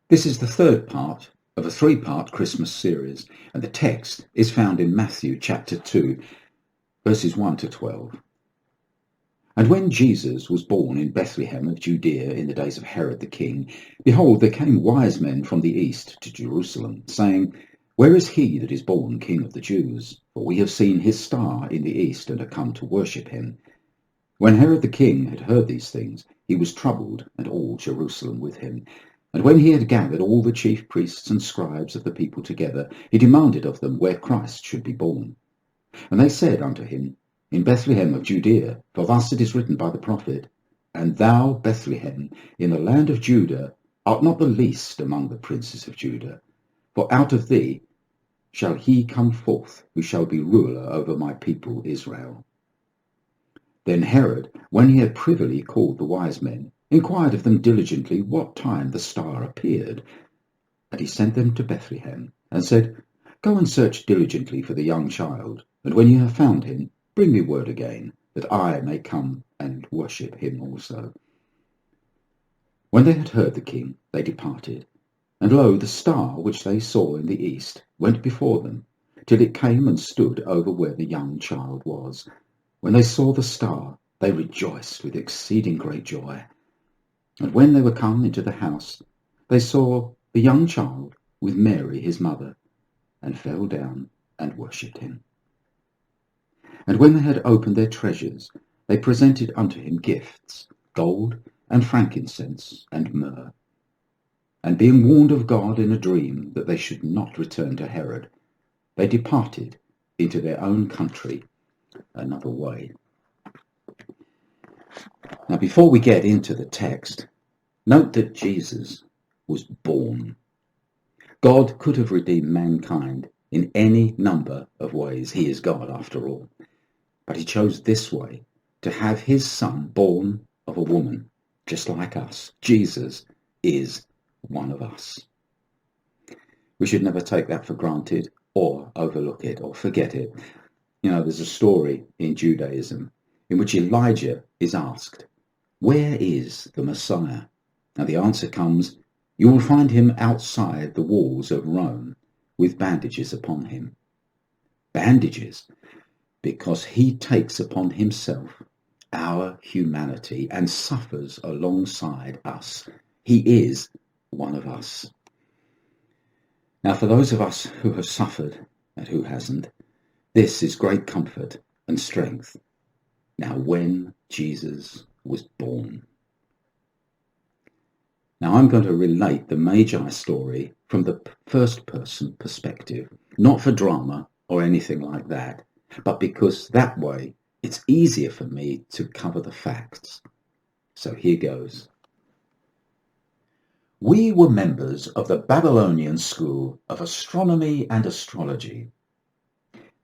This is the third part of a three-part Christmas series, and the text is found in Matthew chapter 2, verses 1 to 12. And when Jesus was born in Bethlehem of Judea in the days of Herod the king, behold, there came wise men from the east to Jerusalem, saying, Where is he that is born King of the Jews? For we have seen his star in the east, and are come to worship him. When Herod the king had heard these things, he was troubled, and all Jerusalem with him. And when he had gathered all the chief priests and scribes of the people together, he demanded of them where Christ should be born. And they said unto him, In Bethlehem of Judea, for thus it is written by the prophet, And thou, Bethlehem, in the land of Judah, art not the least among the princes of Judah. For out of thee shall he come forth, who shall be ruler over my people Israel. Then Herod, when he had privily called the wise men, inquired of them diligently what time the star appeared. And he sent them to Bethlehem, and said, Go and search diligently for the young child, and when you have found him, bring me word again, that I may come and worship him also. When they had heard the king, they departed. And lo, the star which they saw in the east went before them, till it came and stood over where the young child was. When they saw the star, they rejoiced with exceeding great joy. And when they were come into the house, they saw the young child with Mary his mother, and fell down and worshipped him. And when they had opened their treasures, they presented unto him gifts, gold, and frankincense, and myrrh. And being warned of God in a dream that they should not return to Herod, they departed into their own country another way. Now, before we get into the text, note that Jesus was born. God could have redeemed mankind in any number of ways. He is God, after all. But he chose this way, to have his son born of a woman, just like us. Jesus is one of us. We should never take that for granted or overlook it or forget it. You know, there's a story in Judaism in which Elijah is asked, Where is the Messiah? Now the answer comes, You will find him outside the walls of Rome with bandages upon him. Bandages, because he takes upon himself our humanity and suffers alongside us. He is one of us. Now, for those of us who have suffered and who hasn't, this is great comfort and strength. Now, when Jesus was born. Now, I'm going to relate the Magi story from the first-person perspective, not for drama or anything like that, but because that way it's easier for me to cover the facts. So here goes. We were members of the Babylonian School of Astronomy and Astrology.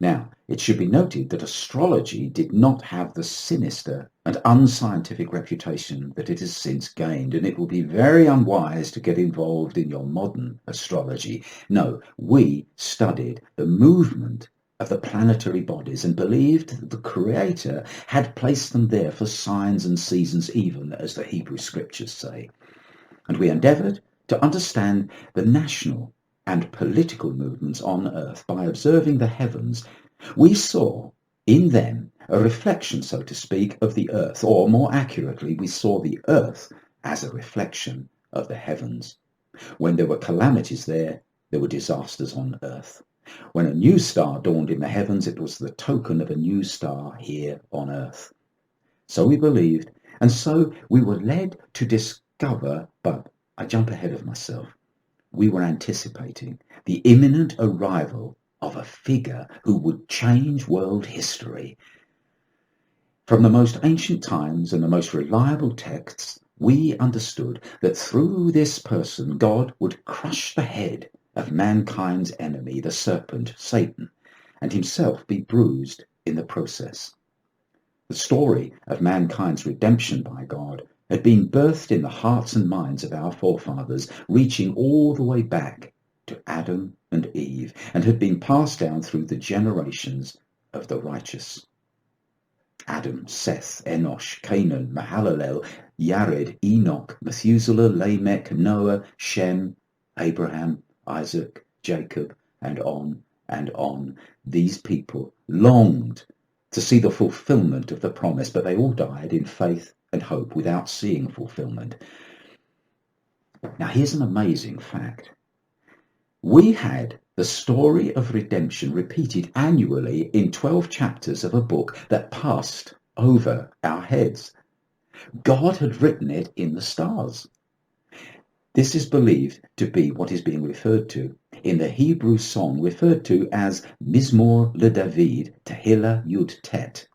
Now, it should be noted that astrology did not have the sinister and unscientific reputation that it has since gained, and it will be very unwise to get involved in your modern astrology. No, we studied the movement of the planetary bodies and believed that the Creator had placed them there for signs and seasons, even as the Hebrew Scriptures say. And we endeavoured to understand the national and political movements on earth by observing the heavens. We saw in them a reflection, so to speak, of the earth, or more accurately, we saw the earth as a reflection of the heavens. When there were calamities there were disasters on earth. When a new star dawned in the heavens, it was the token of a new star here on earth. So we believed, and so we were led to discover, but I jump ahead of myself. We were anticipating the imminent arrival of a figure who would change world history. From the most ancient times and the most reliable texts, we understood that through this person, God would crush the head of mankind's enemy, the serpent, Satan, and himself be bruised in the process. The story of mankind's redemption by God had been birthed in the hearts and minds of our forefathers, reaching all the way back to Adam and Eve, and had been passed down through the generations of the righteous. Adam, Seth, Enosh, Canaan, Mahalalel, Yared, Enoch, Methuselah, Lamech, Noah, Shem, Abraham, Isaac, Jacob, and on and on. These people longed to see the fulfillment of the promise, but they all died in faith and hope without seeing fulfillment. Now, here's an amazing fact. We had the story of redemption repeated annually in 12 chapters of a book that passed over our heads. God had written it in the stars. This is believed to be what is being referred to in the Hebrew song referred to as Mizmor LeDavid Tehillah Yud Tet.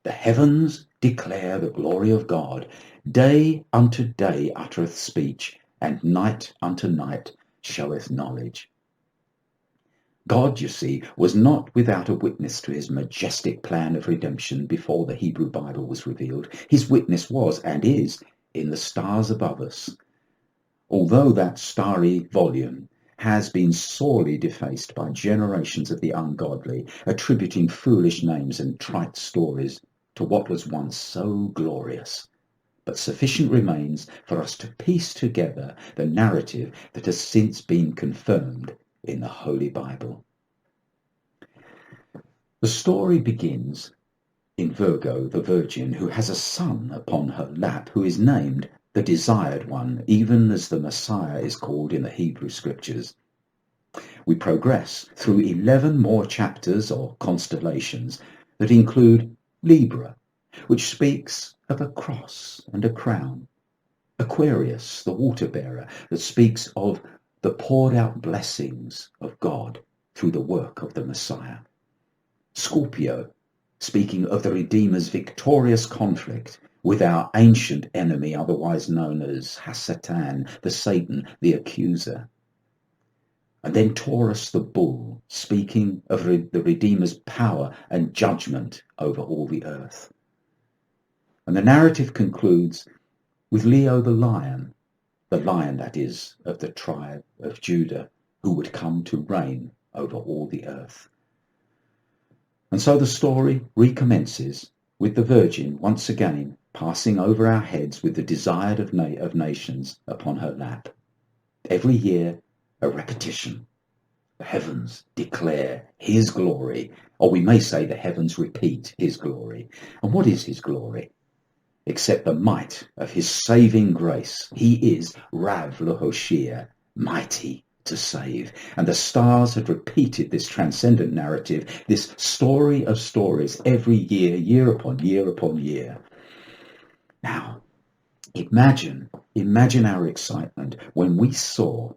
The heavens declare the glory of God. Day unto day uttereth speech, and night unto night showeth knowledge. God, you see, was not without a witness to his majestic plan of redemption before the Hebrew Bible was revealed. His witness was and is in the stars above us. Although that starry volume has been sorely defaced by generations of the ungodly, attributing foolish names and trite stories to what was once so glorious. But sufficient remains for us to piece together the narrative that has since been confirmed in the Holy Bible. The story begins in Virgo, the Virgin, who has a son upon her lap, who is named the Desired One, even as the Messiah is called in the Hebrew Scriptures. We progress through 11 more chapters or constellations that include Libra, which speaks of a cross and a crown. Aquarius, the water bearer, that speaks of the poured out blessings of God through the work of the Messiah. Scorpio, speaking of the Redeemer's victorious conflict with our ancient enemy, otherwise known as Hasatan, the Satan, the accuser. And then Taurus the bull, speaking of the Redeemer's power and judgment over all the earth. And the narrative concludes with Leo the lion that is, of the tribe of Judah, who would come to reign over all the earth. And so the story recommences with the Virgin once again passing over our heads with the desired of nations upon her lap. Every year, a repetition. The heavens declare his glory, or we may say the heavens repeat his glory. And what is his glory? Except the might of his saving grace. He is Rav Lehoshia, mighty to save. And the stars had repeated this transcendent narrative, this story of stories, every year, year upon year upon year. Now, imagine our excitement when we saw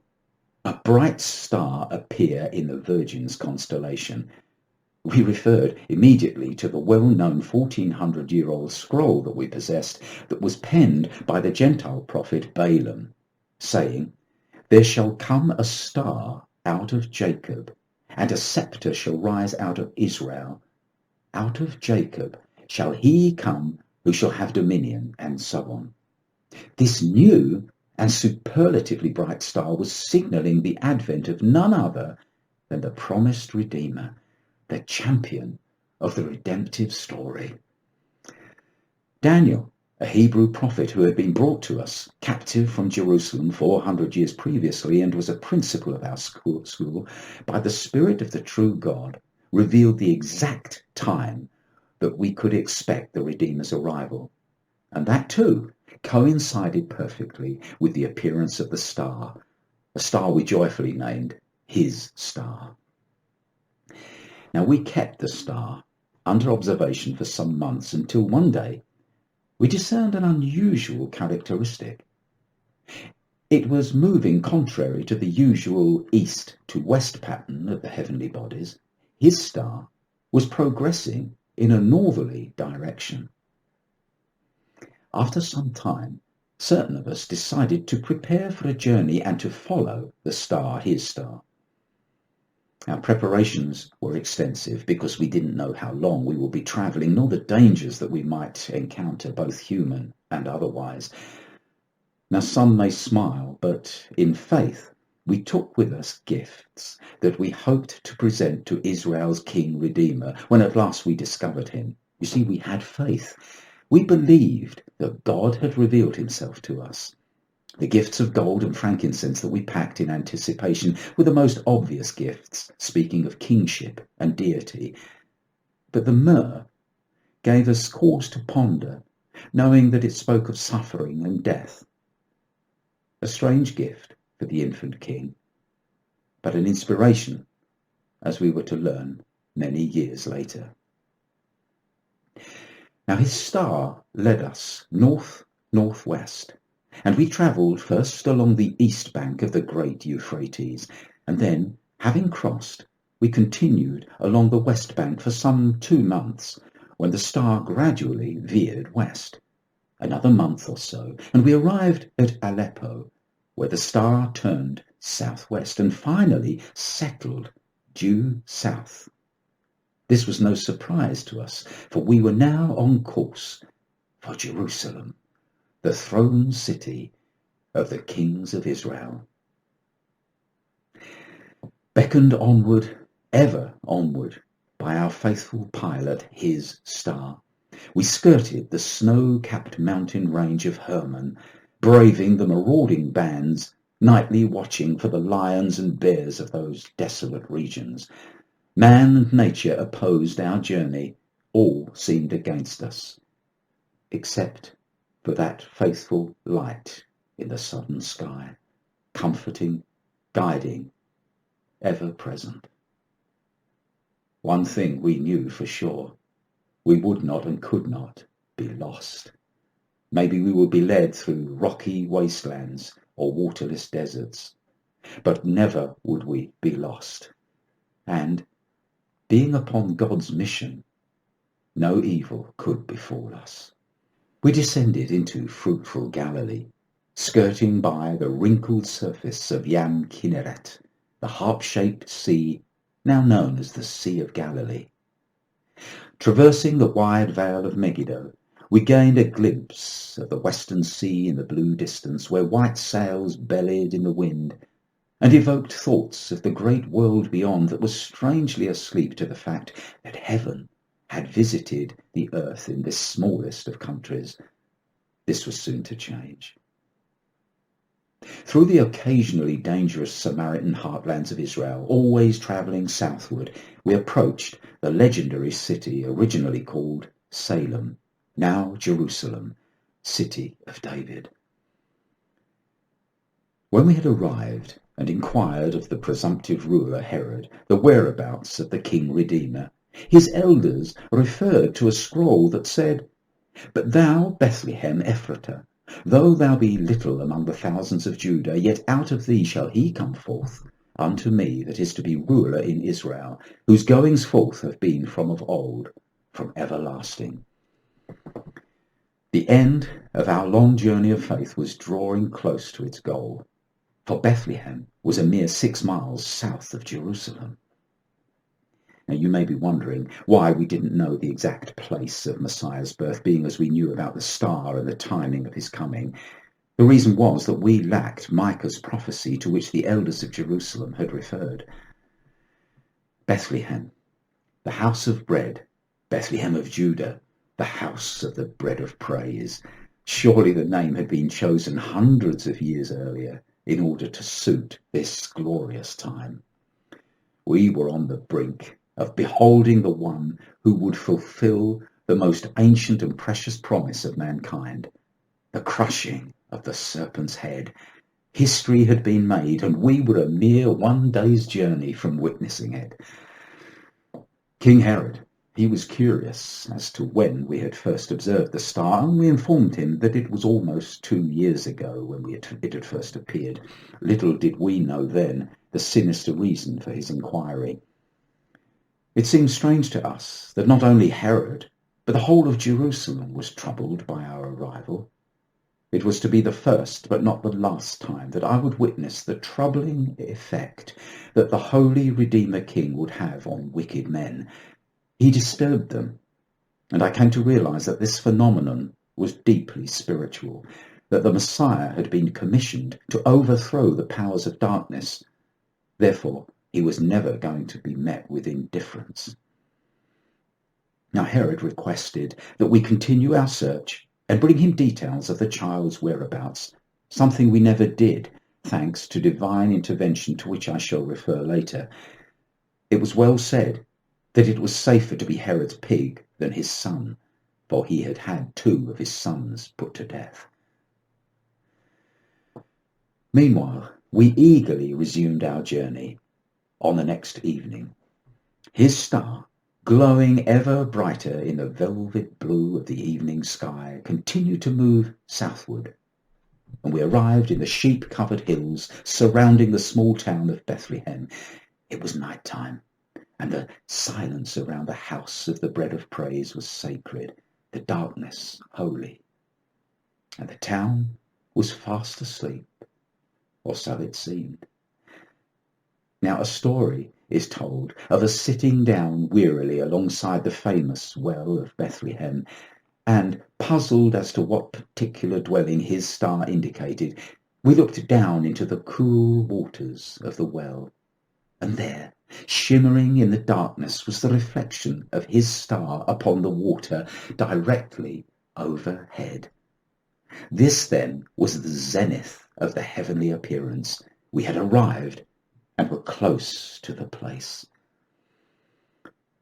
a bright star appear in the Virgin's constellation. We referred immediately to the well-known 1400-year-old scroll that we possessed that was penned by the Gentile prophet Balaam, saying, "There shall come a star out of Jacob, and a scepter shall rise out of Israel. Out of Jacob shall he come who shall have dominion," and so on. This new and superlatively bright star was signalling the advent of none other than the promised Redeemer, the champion of the redemptive story. Daniel, a Hebrew prophet who had been brought to us captive from Jerusalem 400 years previously and was a principal of our school, by the Spirit of the true God, revealed the exact time that we could expect the Redeemer's arrival. And that too coincided perfectly with the appearance of the star, a star we joyfully named his star. Now, we kept the star under observation for some months until one day we discerned an unusual characteristic. It was moving contrary to the usual east to west pattern of the heavenly bodies. His star was progressing in a northerly direction. After some time, certain of us decided to prepare for a journey and to follow the star, his star. Our preparations were extensive because we didn't know how long we would be travelling, nor the dangers that we might encounter, both human and otherwise. Now, some may smile, but in faith, we took with us gifts that we hoped to present to Israel's King Redeemer when at last we discovered him. You see, we had faith. We believed that God had revealed himself to us. The gifts of gold and frankincense that we packed in anticipation were the most obvious gifts, speaking of kingship and deity. But the myrrh gave us cause to ponder, knowing that it spoke of suffering and death. A strange gift for the infant king, but an inspiration, as we were to learn many years later. Now his star led us north-northwest, and we travelled first along the east bank of the great Euphrates, and then, having crossed, we continued along the west bank for some 2 months, when the star gradually veered west. Another month or so, and we arrived at Aleppo, where the star turned southwest and finally settled due south. This was no surprise to us, for we were now on course for Jerusalem, the throne city of the kings of Israel. Beckoned onward, ever onward, by our faithful pilot, his star, we skirted the snow-capped mountain range of Hermon, braving the marauding bands, nightly watching for the lions and bears of those desolate regions. Man and nature opposed our journey. All seemed against us, except for that faithful light in the southern sky, comforting, guiding, ever present. One thing we knew for sure: we would not and could not be lost. Maybe we would be led through rocky wastelands or waterless deserts, but never would we be lost. And, being upon God's mission, no evil could befall us. We descended into fruitful Galilee, skirting by the wrinkled surface of Yam Kinneret, the harp-shaped sea now known as the Sea of Galilee. Traversing the wide vale of Megiddo, we gained a glimpse of the western sea in the blue distance, where white sails bellied in the wind, and evoked thoughts of the great world beyond that was strangely asleep to the fact that heaven had visited the earth in this smallest of countries. This was soon to change. Through the occasionally dangerous Samaritan heartlands of Israel, always travelling southward, we approached the legendary city originally called Salem, now Jerusalem, city of David. When we had arrived and inquired of the presumptive ruler Herod the whereabouts of the King Redeemer, his elders referred to a scroll that said, "But thou, Bethlehem Ephratah, though thou be little among the thousands of Judah, yet out of thee shall he come forth unto me that is to be ruler in Israel, whose goings forth have been from of old, from everlasting." The end of our long journey of faith was drawing close to its goal, for Bethlehem was a mere 6 miles south of Jerusalem. Now you may be wondering why we didn't know the exact place of Messiah's birth, being as we knew about the star and the timing of his coming. The reason was that we lacked Micah's prophecy to which the elders of Jerusalem had referred. Bethlehem, the house of bread, Bethlehem of Judah, the house of the bread of praise. Surely the name had been chosen hundreds of years earlier in order to suit this glorious time. We were on the brink of beholding the one who would fulfill the most ancient and precious promise of mankind, the crushing of the serpent's head. History had been made, and we were a mere 1 day's journey from witnessing it. King Herod, he was curious as to when we had first observed the star, and we informed him that it was almost 2 years ago when it had first appeared. Little did we know then the sinister reason for his inquiry. It seemed strange to us that not only Herod, but the whole of Jerusalem was troubled by our arrival. It was to be the first, but not the last time that I would witness the troubling effect that the holy Redeemer King would have on wicked men. He disturbed them, and I came to realize that this phenomenon was deeply spiritual, that the Messiah had been commissioned to overthrow the powers of darkness. Therefore, he was never going to be met with indifference. Now Herod requested that we continue our search and bring him details of the child's whereabouts, something we never did, thanks to divine intervention to which I shall refer later. It was well said that it was safer to be Herod's pig than his son, for he had had 2 of his sons put to death. Meanwhile, we eagerly resumed our journey. On the next evening, his star, glowing ever brighter in the velvet blue of the evening sky, continued to move southward, and we arrived in the sheep-covered hills surrounding the small town of Bethlehem. It was night time, and the silence around the house of the bread of praise was sacred, the darkness holy, and the town was fast asleep, or so it seemed. Now a story is told of us sitting down wearily alongside the famous well of Bethlehem, and, puzzled as to what particular dwelling his star indicated, we looked down into the cool waters of the well, and there, shimmering in the darkness, was the reflection of his star upon the water directly overhead. This, then, was the zenith of the heavenly appearance. We had arrived and were close to the place.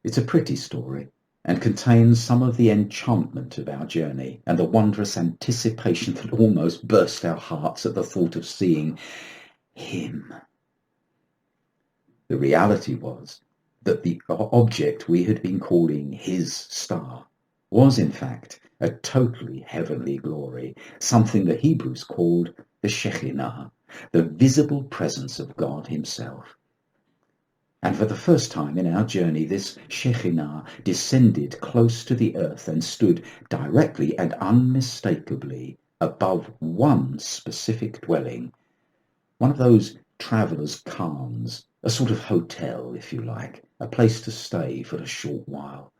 It's a pretty story, and contains some of the enchantment of our journey and the wondrous anticipation that almost burst our hearts at the thought of seeing him. The reality was that the object we had been calling his star was, in fact, a totally heavenly glory, something the Hebrews called the Shekinah, the visible presence of God himself. And for the first time in our journey, this Shekinah descended close to the earth and stood directly and unmistakably above one specific dwelling, one of those travellers' khans, a sort of hotel, if you like, a place to stay for a short while.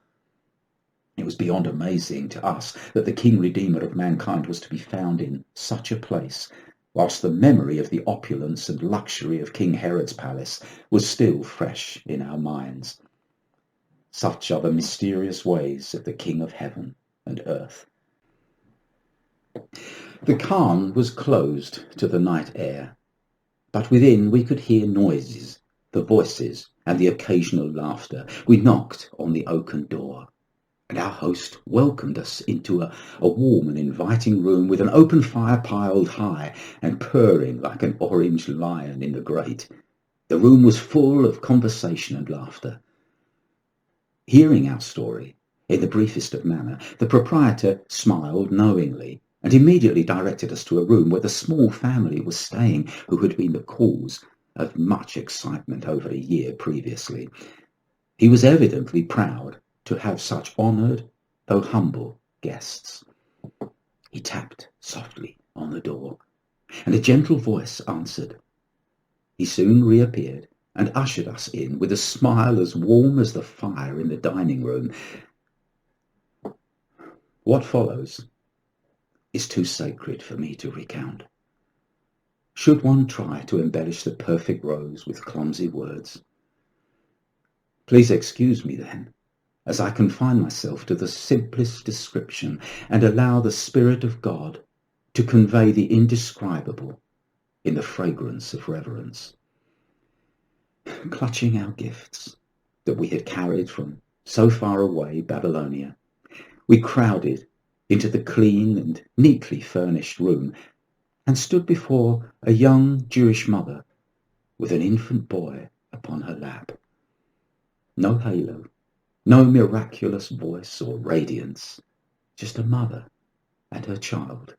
It was beyond amazing to us that the King Redeemer of mankind was to be found in such a place, whilst the memory of the opulence and luxury of King Herod's palace was still fresh in our minds. Such are the mysterious ways of the King of heaven and earth. The khan was closed to the night air, but within we could hear noises, the voices, and the occasional laughter. We knocked on the oaken door, and our host welcomed us into a warm and inviting room with an open fire piled high and purring like an orange lion in the grate. The room was full of conversation and laughter. Hearing our story, in the briefest of manner, the proprietor smiled knowingly and immediately directed us to a room where the small family was staying who had been the cause of much excitement over a year previously. He was evidently proud to have such honoured, though humble, guests. He tapped softly on the door, and a gentle voice answered. He soon reappeared and ushered us in with a smile as warm as the fire in the dining room. What follows is too sacred for me to recount. Should one try to embellish the perfect rose with clumsy words? Please excuse me then, as I confine myself to the simplest description and allow the Spirit of God to convey the indescribable in the fragrance of reverence. Clutching our gifts that we had carried from so far away Babylonia, we crowded into the clean and neatly furnished room and stood before a young Jewish mother with an infant boy upon her lap. No halo, no miraculous voice or radiance, just a mother and her child,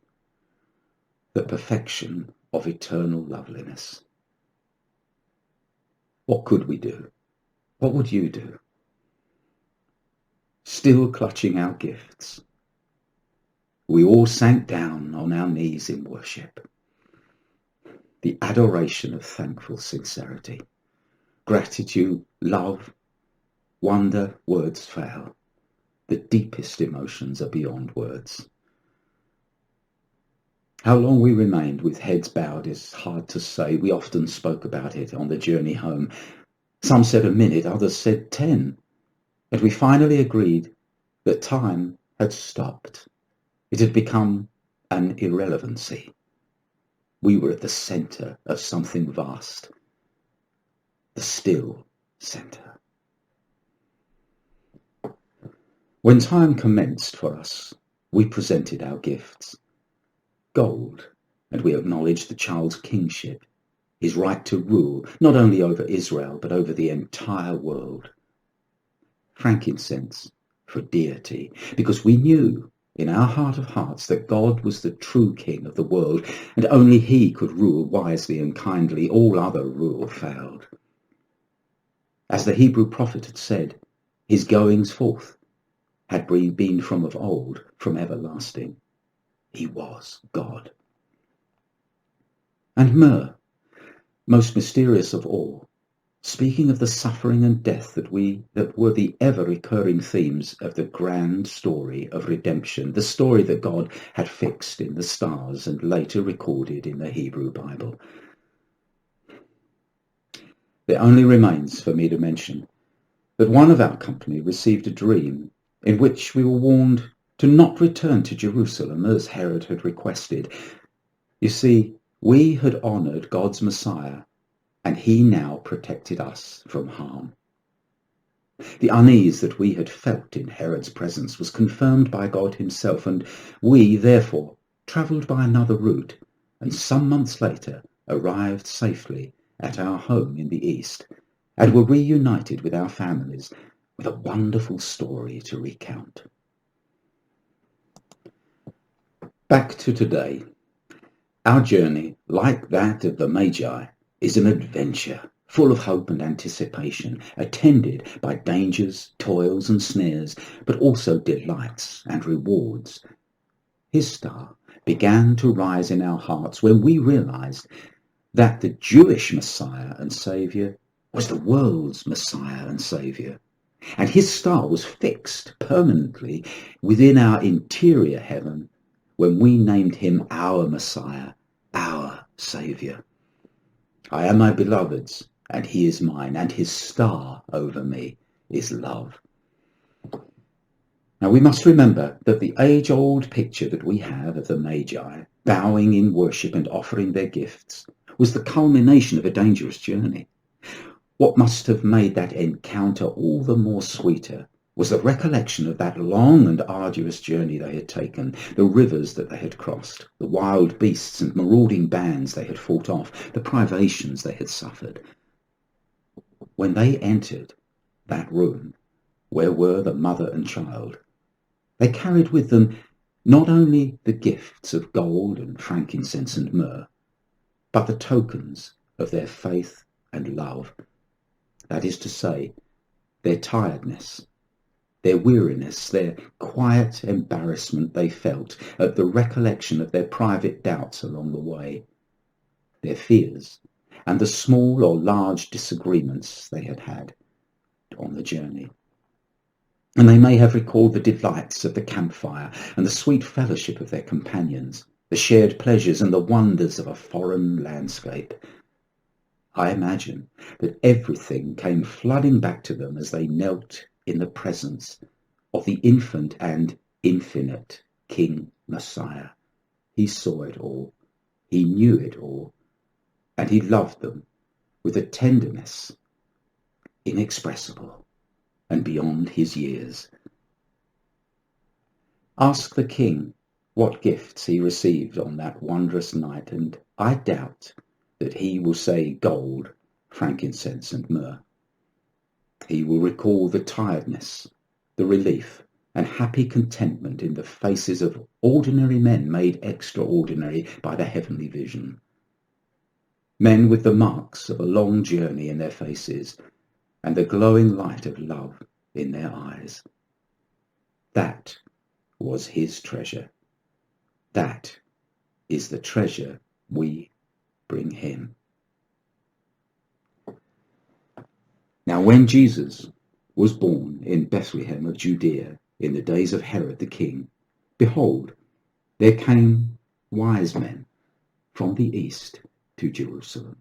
the perfection of eternal loveliness. What could we do? What would you do? Still clutching our gifts, we all sank down on our knees in worship. The adoration of thankful sincerity, gratitude, love, wonder, words fail. The deepest emotions are beyond words. How long we remained with heads bowed is hard to say. We often spoke about it on the journey home. Some said a minute, others said 10. And we finally agreed that time had stopped. It had become an irrelevancy. we were at the centre of something vast, the still centre. When time commenced for us, we presented our gifts. Gold, and we acknowledged the child's kingship, his right to rule, not only over Israel, but over the entire world. Frankincense, for deity, because we knew in our heart of hearts that God was the true king of the world, and only he could rule wisely and kindly. All other rule failed. As the Hebrew prophet had said, his goings forth had been from of old, from everlasting. He was God. And myrrh, most mysterious of all, speaking of the suffering and death that were the ever-recurring themes of the grand story of redemption, the story that God had fixed in the stars and later recorded in the Hebrew Bible. There only remains for me to mention that one of our company received a dream in which we were warned to not return to Jerusalem as Herod had requested. You see, we had honoured God's Messiah, and he now protected us from harm. The unease that we had felt in Herod's presence was confirmed by God himself, and we, therefore, travelled by another route, and some months later arrived safely at our home in the East, and were reunited with our families with a wonderful story to recount. Back to today. Our journey, like that of the Magi, is an adventure full of hope and anticipation, attended by dangers, toils and snares, but also delights and rewards. His star began to rise in our hearts when we realized that the Jewish Messiah and Saviour was the world's Messiah and Saviour, and his star was fixed permanently within our interior heaven when we named him our Messiah, our Saviour. I am my beloved's, and he is mine, and his star over me is love. Now we must remember that the age-old picture that we have of the Magi bowing in worship and offering their gifts was the culmination of a dangerous journey. What must have made that encounter all the more sweeter was the recollection of that long and arduous journey they had taken, the rivers that they had crossed, the wild beasts and marauding bands they had fought off, the privations they had suffered. When they entered that room where were the mother and child, they carried with them not only the gifts of gold and frankincense and myrrh, but the tokens of their faith and love. That is to say, their tiredness, their weariness, their quiet embarrassment they felt at the recollection of their private doubts along the way, their fears, and the small or large disagreements they had had on the journey. And they may have recalled the delights of the campfire and the sweet fellowship of their companions, the shared pleasures and the wonders of a foreign landscape. I imagine that everything came flooding back to them as they knelt in the presence of the infant and infinite King Messiah. He saw it all, he knew it all, and he loved them with a tenderness inexpressible and beyond his years. Ask the king what gifts he received on that wondrous night, and I doubt that he will say gold, frankincense and myrrh. He will recall the tiredness, the relief and happy contentment in the faces of ordinary men made extraordinary by the heavenly vision. Men with the marks of a long journey in their faces and the glowing light of love in their eyes. That was his treasure. That is the treasure we bring him. Now when Jesus was born in Bethlehem of Judea in the days of Herod the king, behold, there came wise men from the east to Jerusalem,